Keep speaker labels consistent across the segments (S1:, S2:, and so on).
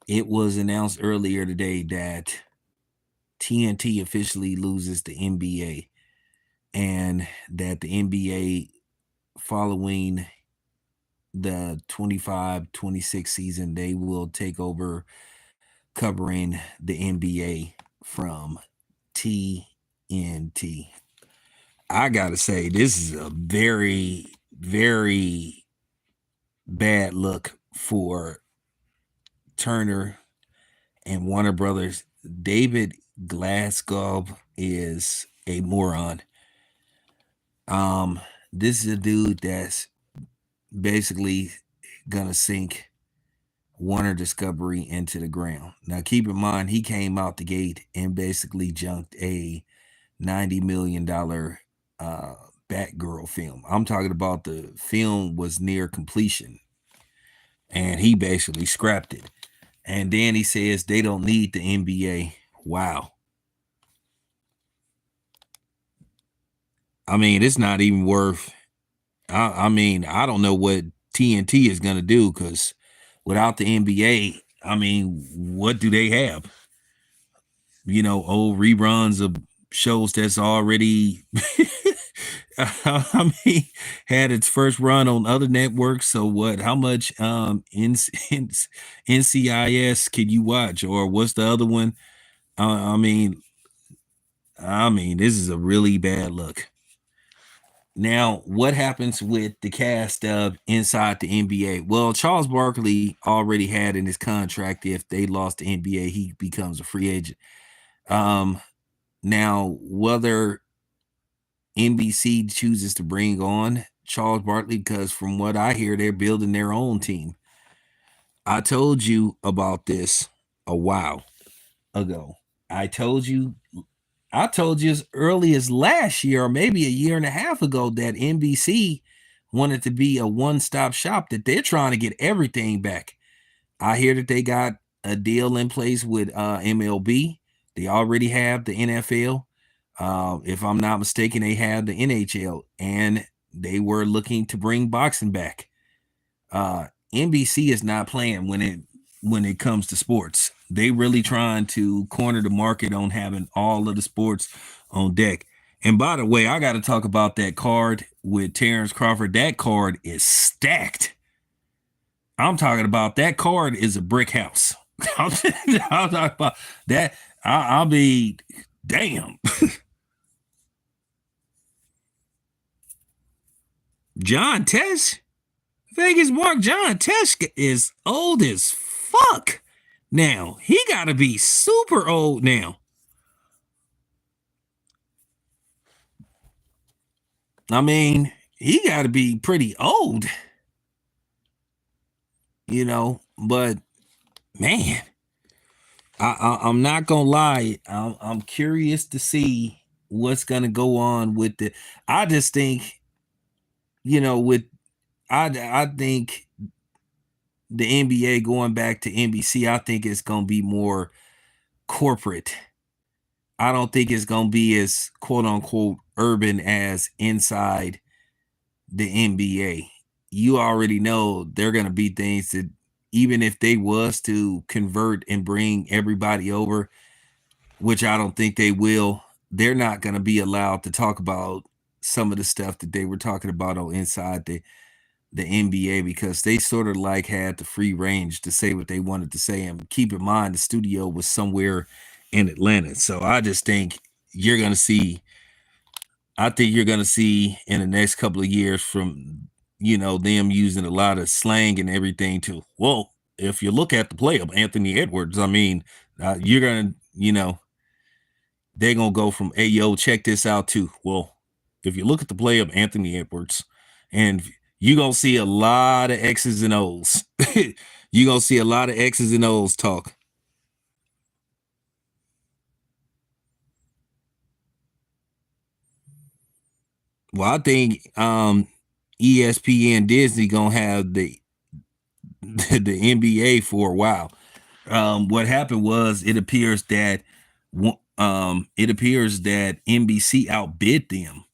S1: it was announced earlier today that TNT officially loses the NBA, and that the NBA, following the 25-26 season, they will take over covering the NBA from TNT. I gotta say, this is a very, very bad look for Turner and Warner Brothers. David Glasgow is a moron. Um, this is a dude that's basically gonna sink Warner Discovery into the ground. Now, keep in mind, he came out the gate and basically junked a $90 million uh, Batgirl film. I'm talking about the film was near completion, and he basically scrapped it. And then he says they don't need the NBA. Wow. I mean, it's not even worth. I mean, I don't know what TNT is going to do, because without the NBA, I mean, what do they have? Old reruns of shows that's already, I mean, had its first run on other networks. So what? How much NCIS can you watch, or what's the other one? I mean, this is a really bad look. Now, what happens with the cast of Inside the NBA? Well, Charles Barkley already had in his contract, if they lost the NBA, he becomes a free agent. Um, Now, whether NBC chooses to bring on Charles Barkley, because from what I hear, they're building their own team. I told you about this a while ago. I told you as early as last year, or maybe a year and a half ago, that NBC wanted to be a one-stop shop, that they're trying to get everything back. I hear that they got a deal in place with MLB. They already have the NFL. If I'm not mistaken, they have the NHL, and they were looking to bring boxing back. NBC is not playing when it comes to sports. They really trying to corner the market on having all of the sports on deck. And by the way, I got to talk about that card with Terrence Crawford. That card is stacked. I'm talking about that card is a brick house. I'm talking about that. I'll be damn. John Tesh, Vegas Mark John Tesh is old as fuck. Now he got to be super old now. I mean, he got to be pretty old, But man, I'm not gonna lie. I'm curious to see what's gonna go on with the. I just think, with I think the NBA going back to NBC, I think it's gonna be more corporate. I don't think it's gonna be as quote unquote urban as inside the NBA. You already know they're gonna be things that, even if they was to convert and bring everybody over, which I don't think they will, they're not gonna be allowed to talk about some of the stuff that they were talking about on inside the NBA, because they sort of like had the free range to say what they wanted to say. And keep in mind, the studio was somewhere in Atlanta. So I just think you're going to see, in the next couple of years, from, them using a lot of slang and everything to, well, if you look at the play of Anthony Edwards, I mean, you're going to, they're going to go from, hey, yo, check this out too. Well, if you look at the play of Anthony Edwards, and you're going to see a lot of X's and O's. You're going to see a lot of X's and O's talk. Well, I think ESPN Disney going to have the NBA for a while. What happened was, it appears that NBC outbid them,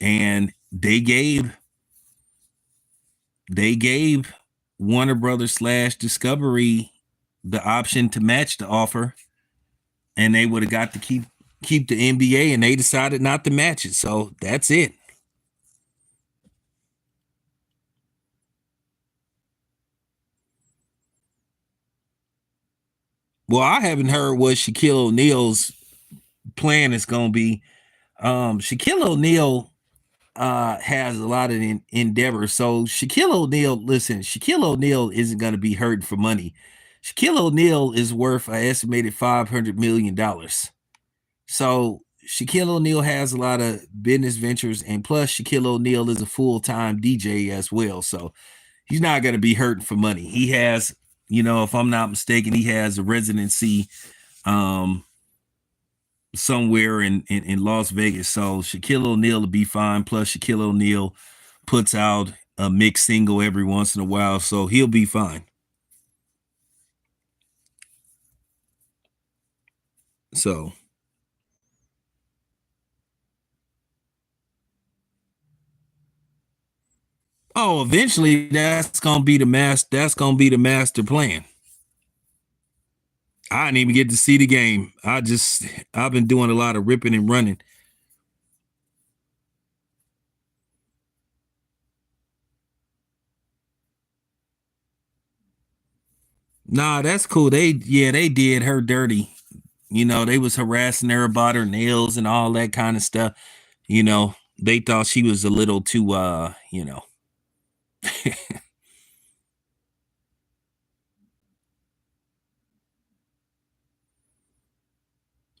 S1: and they gave Warner Brothers / Discovery the option to match the offer, and they would have got to keep the NBA, and they decided not to match it. So that's it. Well, I haven't heard what Shaquille O'Neal's plan is going to be. Shaquille O'Neal has a lot of endeavors. So Shaquille O'Neal, listen, Shaquille O'Neal isn't going to be hurting for money. Shaquille O'Neal is worth an estimated $500 million. So Shaquille O'Neal has a lot of business ventures, and plus Shaquille O'Neal is a full-time DJ as well. So he's not going to be hurting for money. He has, if I'm not mistaken, he has a residency um, somewhere in Las Vegas. So Shaquille O'Neal will be fine. Plus Shaquille O'Neal puts out a mixed single every once in a while, so he'll be fine. So, oh, eventually that's gonna be the master plan. I didn't even get to see the game. I've been doing a lot of ripping and running. Nah, that's cool. They did her dirty. They was harassing her about her nails and all that kind of stuff. They thought she was a little too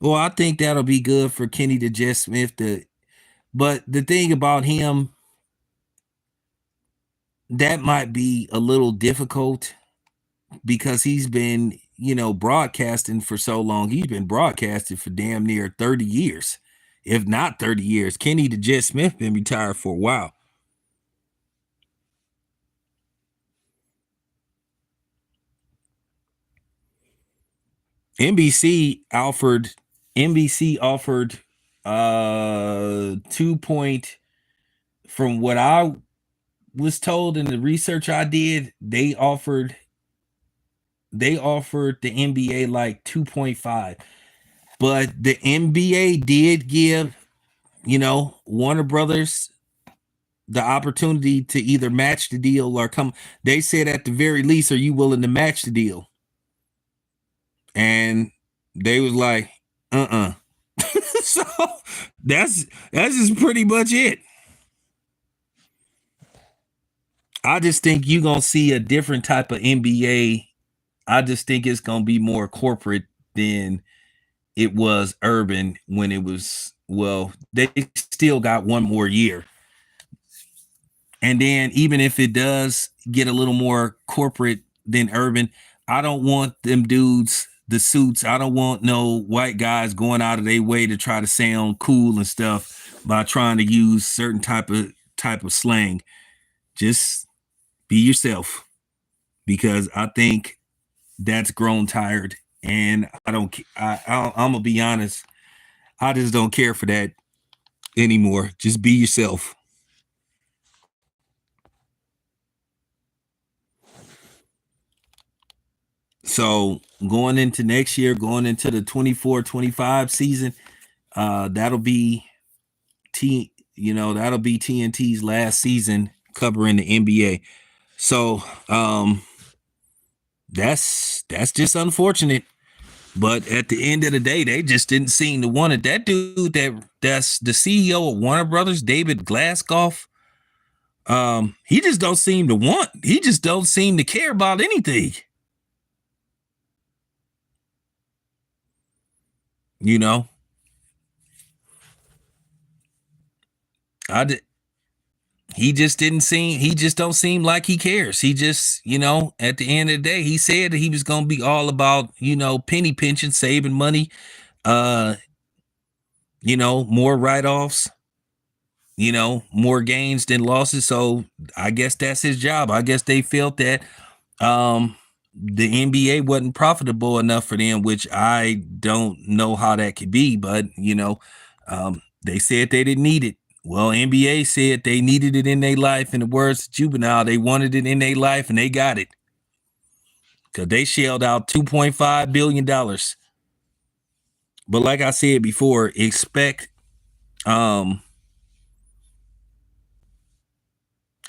S1: Well, I think that'll be good for Kenny to Jess Smith but the thing about him, that might be a little difficult because he's been, broadcasting for so long. He's been broadcasting for damn near 30 years, if not 30 years. Kenny the Jet Smith been retired for a while. NBC offered NBC offered 2 point from what I was told in the research I did, they offered the NBA like 2.5. But the NBA did give, Warner Brothers the opportunity to either match the deal or come. They said at the very least, are you willing to match the deal? And they was like, uh-uh. So that's just pretty much it. I just think you're gonna see a different type of NBA. I just think it's gonna be more corporate than it was urban when it was. Well, they still got one more year. And then even if it does get a little more corporate than urban, I don't want them dudes, the suits. I don't want no white guys going out of their way to try to sound cool and stuff by trying to use certain type of slang. Just be yourself, because I think that's grown tired, and I don't. I'm gonna be honest. I just don't care for that anymore. Just be yourself. So going into next year, going into the 24-25 season, that'll be that'll be TNT's last season covering the NBA. So that's just unfortunate. But at the end of the day, they just didn't seem to want it. That dude that's the CEO of Warner Brothers, David Glasscoff, he just don't seem to want. He just don't seem to care about anything. You know, I did. He just don't seem like he cares. He just, at the end of the day, he said that he was going to be all about, penny pinching, saving money, uh, more write-offs, more gains than losses. So I guess that's his job. I guess they felt that um the NBA wasn't profitable enough for them, which I don't know how that could be, but they said they didn't need it. Well, NBA said they needed it in their life. In the words of Juvenile, they wanted it in their life and they got it. because they shelled out $2.5 billion. But like I said before, expect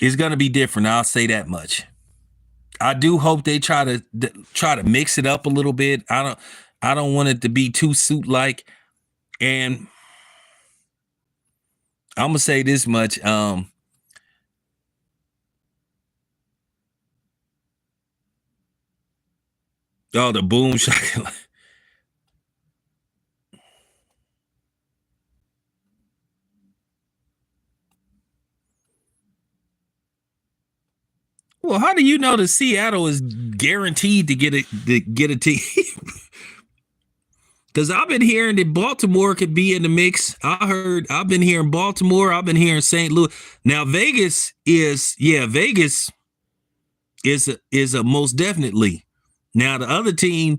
S1: it's going to be different. I'll say that much. I do hope they try to mix it up a little bit. I don't want it to be too suit like. And I'm gonna say this much. Oh, the boom shot. Well, how do you know that Seattle is guaranteed to get a team? Because I've been hearing that Baltimore could be in the mix. I've been hearing Baltimore. I've been hearing St. Louis. Now Vegas is a most definitely. Now the other team,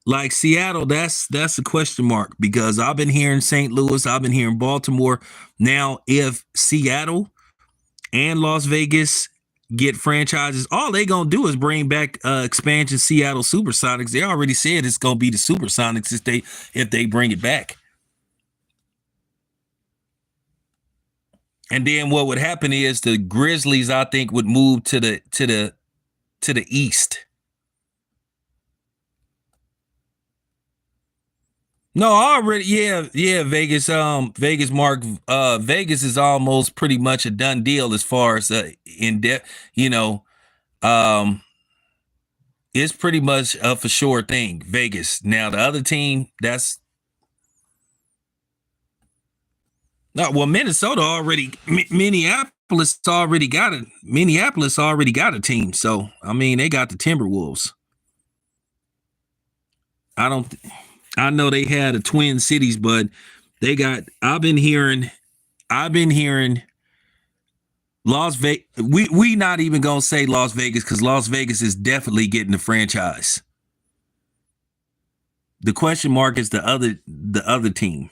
S1: like Seattle, that's a question mark because I've been hearing St. Louis. I've been hearing Baltimore. Now, if Seattle and Las Vegas get franchises, all they gonna do is bring back expansion Seattle Supersonics. They already said it's gonna be the Supersonics if they bring it back. And then what would happen is the Grizzlies, I think, would move to the east. No, already, Vegas. Vegas, Mark. Vegas is almost pretty much a done deal as far as in depth. It's pretty much a for sure thing. Vegas. Now the other team, that's not well. Minnesota already. Minneapolis already got it. Minneapolis already got a team. So I mean, they got the Timberwolves. I know they had a Twin Cities, but they got. I've been hearing Las Vegas. We not even gonna say Las Vegas because Las Vegas is definitely getting the franchise. The question mark is the other team.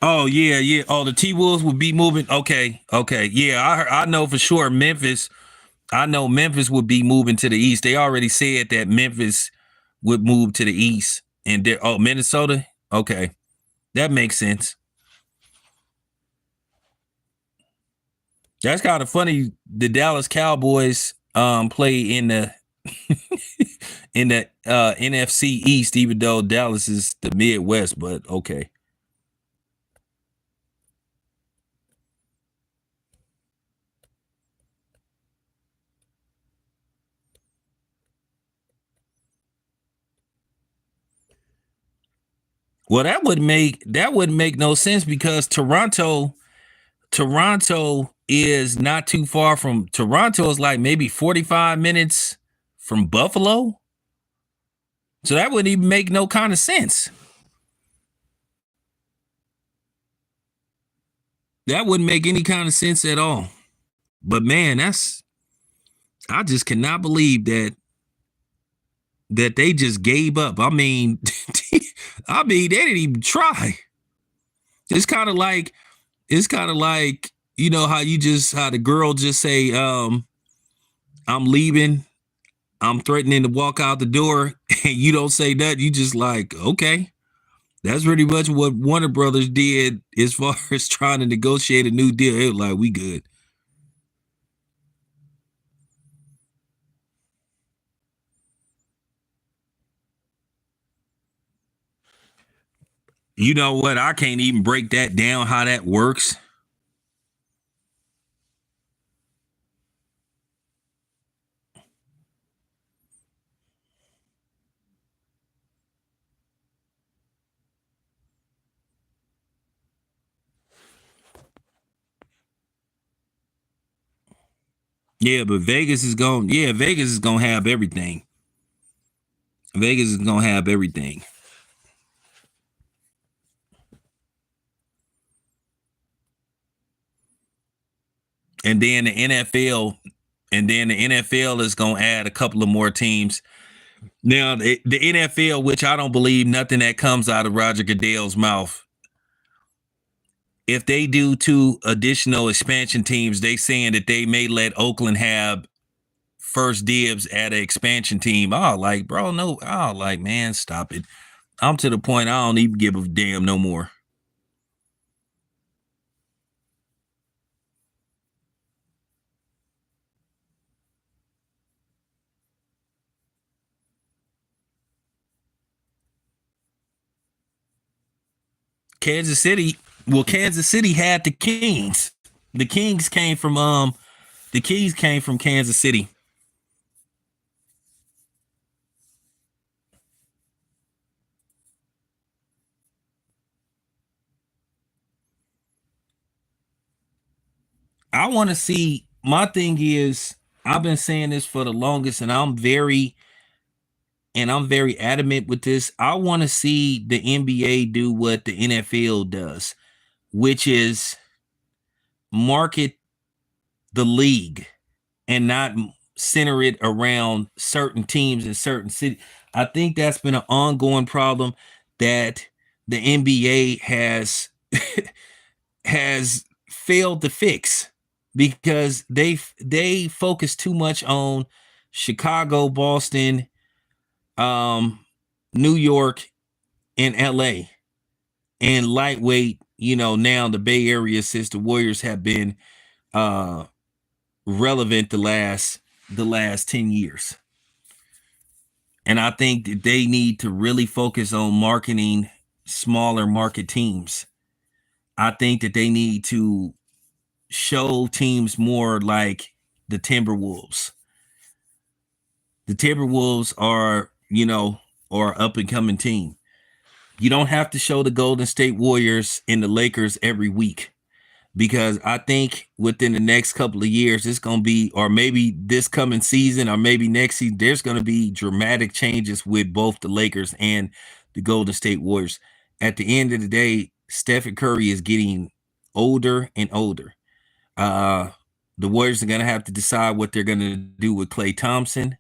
S1: Oh yeah. Oh, the T Wolves would be moving. Okay. Yeah, I know for sure Memphis. I know Memphis would be moving to the east. They already said that Memphis would move to the east, and Minnesota. Okay, that makes sense. That's kind of funny. The Dallas Cowboys play in the in the NFC East, even though Dallas is the Midwest. But okay. Well, that would make no sense because Toronto is not too far from Toronto is like maybe 45 minutes from Buffalo. So that wouldn't even make no kind of sense. That wouldn't make any kind of sense at all. But man, I just cannot believe that they just gave up. I mean, they didn't even try. It's kind of like how the girl just say, I'm leaving, I'm threatening to walk out the door, and you don't say that. You just like, okay. That's pretty much what Warner Brothers did as far as trying to negotiate a new deal. It was like, we good. You know what? I can't even break that down how that works. Yeah, but Vegas is gonna have everything. Vegas is gonna have everything. And then the NFL is gonna add a couple of more teams. Now the NFL, which I don't believe nothing that comes out of Roger Goodell's mouth. if they do 2 additional expansion teams, they saying that they may let Oakland have first dibs at an expansion team. Oh, like, bro, no. Oh, like, man, stop it. I'm to the point I don't even give a damn no more. Kansas City, well, Kansas City had the Kings. The Kings came from Kansas City. I want to see. My thing is, I've been saying this for the longest, and I'm very adamant with this. I want to see the NBA do what the NFL does, which is market the league and not center it around certain teams in certain cities. I think that's been an ongoing problem that the NBA has failed to fix because they focus too much on Chicago, Boston, New York, and LA, and lightweight. Now the Bay Area, since the Warriors have been uh relevant the last 10 years. And I think that they need to really focus on marketing smaller market teams. I think that they need to show teams more like the Timberwolves. The Timberwolves are up and coming team. You don't have to show the Golden State Warriors and the Lakers every week, because I think within the next couple of years, it's going to be, or maybe this coming season, or maybe next season, there's going to be dramatic changes with both the Lakers and the Golden State Warriors. At the end of the day, Stephen Curry is getting older and older. Uh, the Warriors are going to have to decide what they're going to do with Klay Thompson.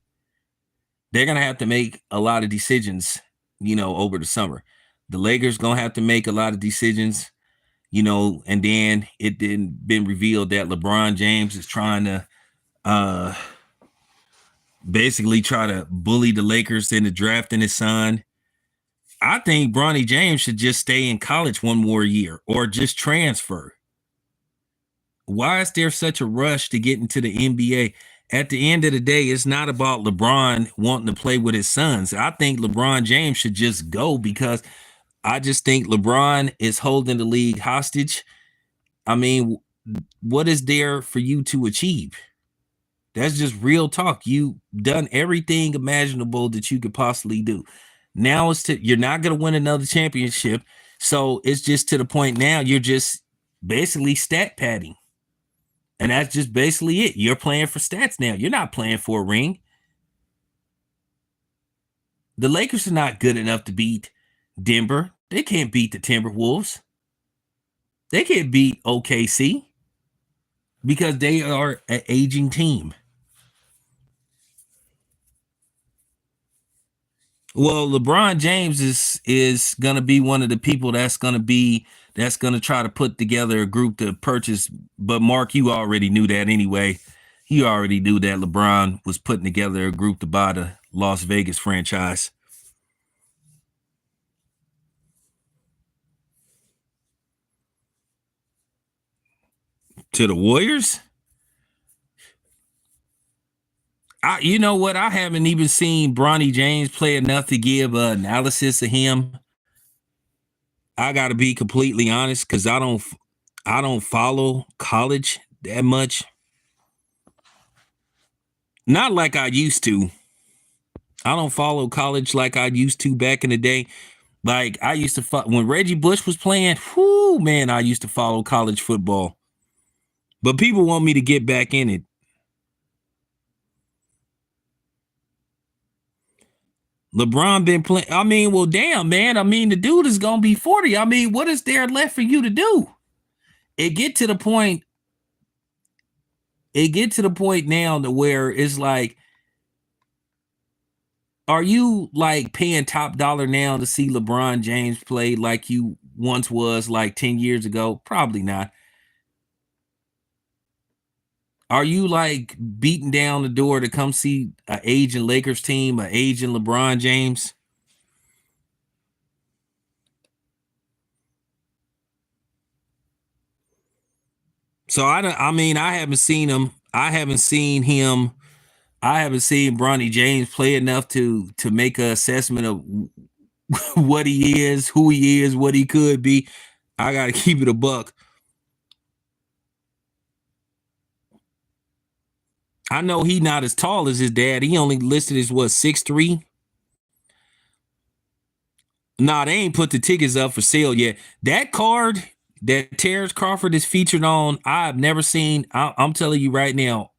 S1: They're going to have to make a lot of decisions, over the summer. The Lakers going to have to make a lot of decisions, and then it didn't been revealed that LeBron James is trying to basically try to bully the Lakers into drafting his son. I think Bronny James should just stay in college one more year or just transfer. Why is there such a rush to get into the NBA? At the end of the day, it's not about LeBron wanting to play with his sons. I think LeBron James should just go, because I just think LeBron is holding the league hostage. I mean, what is there for you to achieve? That's just real talk. You done everything imaginable that you could possibly do. Now you're not going to win another championship. So it's just to the point now you're just basically stat padding. And that's just basically it. You're playing for stats now. You're not playing for a ring. The Lakers are not good enough to beat Denver. They can't beat the Timberwolves. They can't beat OKC because they are an aging team. Well, LeBron James is gonna be one of the people that's gonna try to put together a group to purchase. But Mark, you already knew that anyway. You already knew that LeBron was putting together a group to buy the Las Vegas franchise. To the Warriors? You know what? I haven't even seen Bronny James play enough to give an analysis of him. I got to be completely honest, because I don't follow college that much. Not like I used to. I don't follow college like I used to back in the day. Like I used to when Reggie Bush was playing. Whoo, man! I used to follow college football. But people want me to get back in it. LeBron been playing. I mean, well, damn, man. I mean, the dude is gonna be 40. I mean, what is there left for you to do? It get to the point. It get to the point now to where it's like, are you like paying top dollar now to see LeBron James play like you once was like 10 years ago? Probably not. Are you like beating down the door to come see an aging Lakers team, an aging LeBron James? So I haven't seen him. I haven't seen him. I haven't seen Bronny James play enough to make an assessment of what he is, who he is, what he could be. I got to keep it a buck. I know he not as tall as his dad. He only listed as what, 6'3". Nah, they ain't put the tickets up for sale yet. That card that Terrence Crawford is featured on, I've never seen. I'm telling you right now,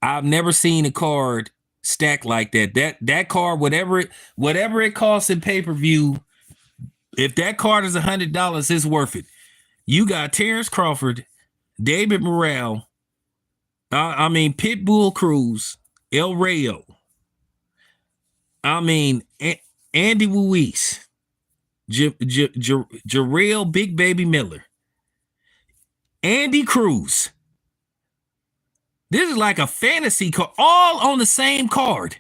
S1: I've never seen a card stacked like that. That card, whatever it costs in pay-per-view, if that card is $100, it's worth it. You got Terrence Crawford, David Morrell, Pitbull Cruz, El Rayo. Andy Ruiz, Jarrell Big Baby Miller, Andy Cruz. This is like a fantasy card, all on the same card.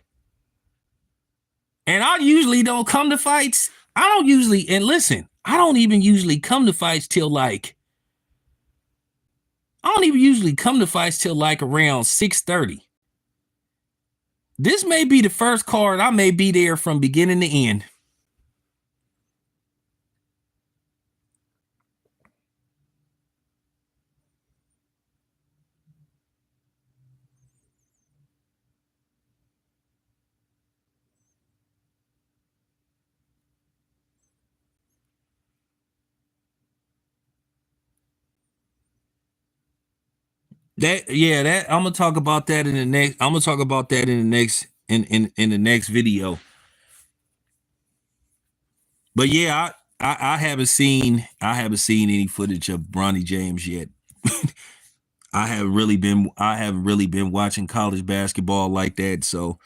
S1: And I usually don't come to fights. I don't even usually come to fights till like around 6:30. This may be the first card I may be there from beginning to end. That I'm gonna talk about that in the next. I'm gonna talk about that in the next in the next video. But yeah, I haven't seen any footage of Bronny James yet. I haven't really been watching college basketball like that, so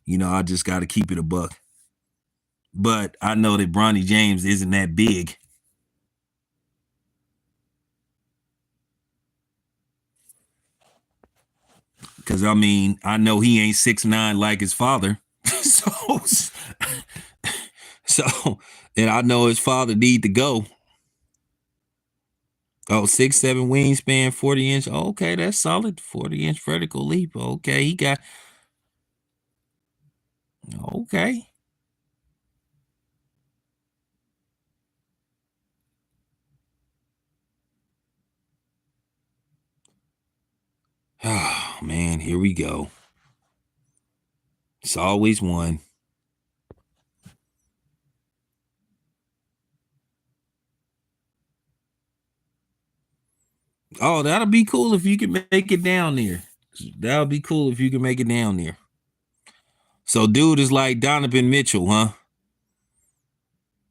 S1: I just got to keep it a buck. But I know that Bronny James isn't that big. Because I know he ain't 6'9" like his father. so and I know his father need to go. Oh, 6'7" wingspan, 40-inch. Okay, that's solid. 40-inch vertical leap. Okay, he got. Okay. Oh man, here we go. It's always one. Oh, that'll be cool if you can make it down there. That'll be cool if you can make it down there. So dude is like Donovan Mitchell, huh?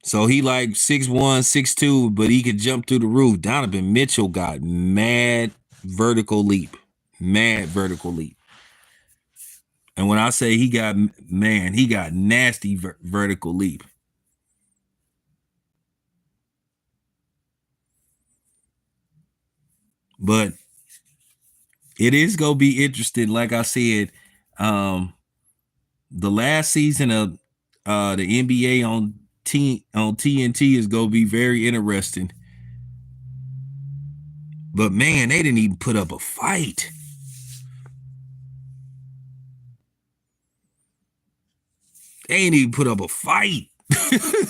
S1: So he like 6'1", 6'2", but he could jump through the roof. Donovan Mitchell got mad vertical leap. Mad vertical leap. And when I say he got nasty vertical leap. But it is gonna be interesting. Like I said, the last season of the NBA on TNT is gonna be very interesting. But man, they didn't even put up a fight. They ain't even put up a fight.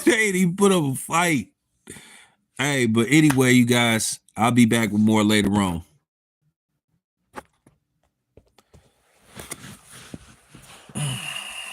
S1: They ain't even put up a fight. Hey, but anyway, you guys, I'll be back with more later on.